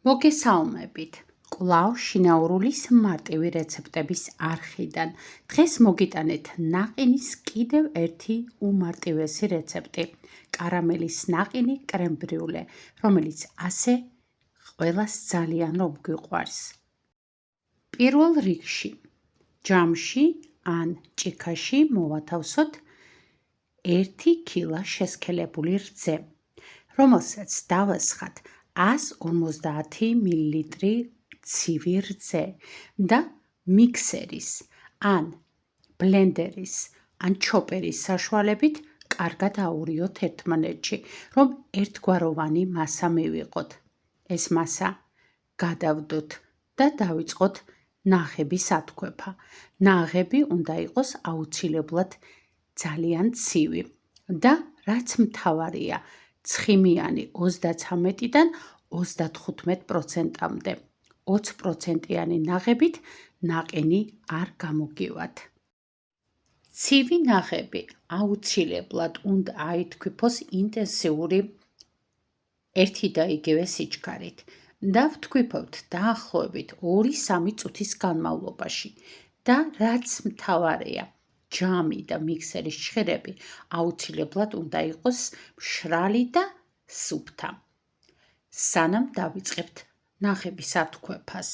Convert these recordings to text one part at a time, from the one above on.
მოგესალმებით. კვლავ შინაურულის მარტივი რეცეპტების არხიდან. დღეს მოგიტანეთ ნაყინის კიდევ ერთი უმარტივესი რეცეპტი. კარამელის ნაყინი კრემ ბრიულე, რომელიც ასე ყველას ძალიან რომ გვიყვარს. პირველ რიგში, ჯამში ან ჭიქაში მოვათავსოთ 1 კილა შესქელებული რძე, რომელსაც დავასხათ 150 მილილიტრი ცივი რძე და მიქსერის ან ბლენდერის ან ჩოპერის საშუალებით კარგად აურიოთ ერთმანეთში, რომ ერთგვაროვანი მასა მივიღოთ. ეს მასა გადავდოთ და დავიწყოთ ნაღების ათქვეფა. ნაღები უნდა იყოს აუცილებლად ძალიან ცივი და რაც მთავარია, ცხიმიანი 33-დან 35%-მდე. 20%-იანი ნაღებით ნაყინი არ გამოგივათ. ცივი ნაღები აუცილებლად უნდა აითქვიფოს ინტენსიური ერთი და იგივე სიჩქარით და ვთქვიფოთ დაახლოებით 2-3 წუთის განმავლობაში და რაც მთავარია, ჯამი და მიქსერის ჭხირები აუცილებლად უნდა იყოს მშრალი და სუფთა. სანამ დავიწყებთ ნაღების ათქვეფას.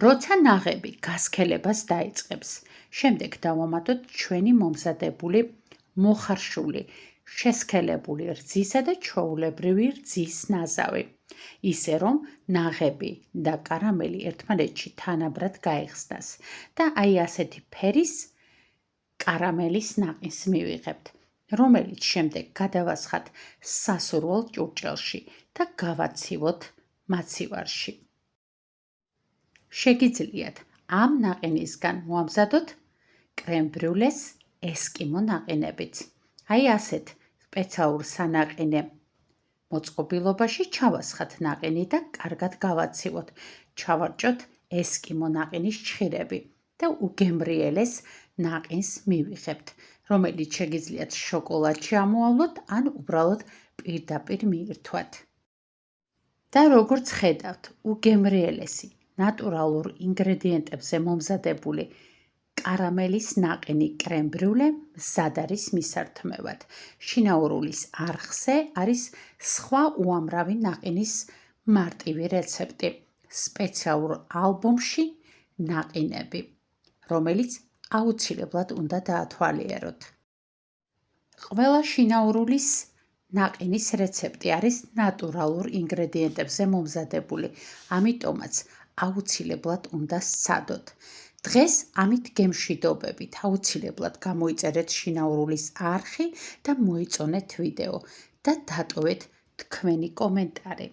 როცა ნაღები გასქელებას დაიწყებს, შემდეგ დავამატოთ ჩვენი მომზადებული მოხარშული, შესქელებული რძისა და ჩვეულებრივი რძის ნაზავი, ისე რომ ნაღები და კარამელი ერთმანეთში თანაბრად გაიხსნას და აი ასეთი ფერის კარამელის ნაყინს მივიღებთ, რომელიც შემდეგ გადავასხათ სასურველ ჭურჭელში და გავაცივოთ მაცივარში. შეგიძლიათ ამ ნაყინისგან მოამზადოთ კრემ ბრიულეს ესკიმო ნაყინებიც. აი ასეთ სპეციალურ სანაყინე მოწყობილობაში ჩავასხათ ნაყინი და კარგად გავაცივოთ. ჩავარჭოთ ესკიმო ნაყინის ჭხირები და უგემრიელეს ნაყინს მივიღებთ, რომელიც შეგიძლიათ შოკოლადში ამოავლოთ ან უბრალოდ პირდაპირ მიირთვათ. და როგორც ხედავთ, უგემრიელესი ნატურალურ ინგრედიენტებზე მომზადებული კარამელის ნაყინი კრემ ბრიულე მზად არის მისართმევად. შინაურულის არხზე არის სხვა უამრავი ნაყინის მარტივი რეცეპტი სპეციალურ ალბომში ნაყინები, რომელიც აუცილებლად უნდა დაათვალიეროთ. ყველა შინაურულის ნაყინის რეცეპტი არის ნატურალურ ინგრედიენტებზე მომზადებული, ამიტომაც აუცილებლად უნდა სცადოთ. დღეს ამით გემშვიდობებით, აუცილებლად გამოიწერეთ შინაურულის არხი და მოიწონეთ ვიდეო და დატოვეთ თქვენი კომენტარი.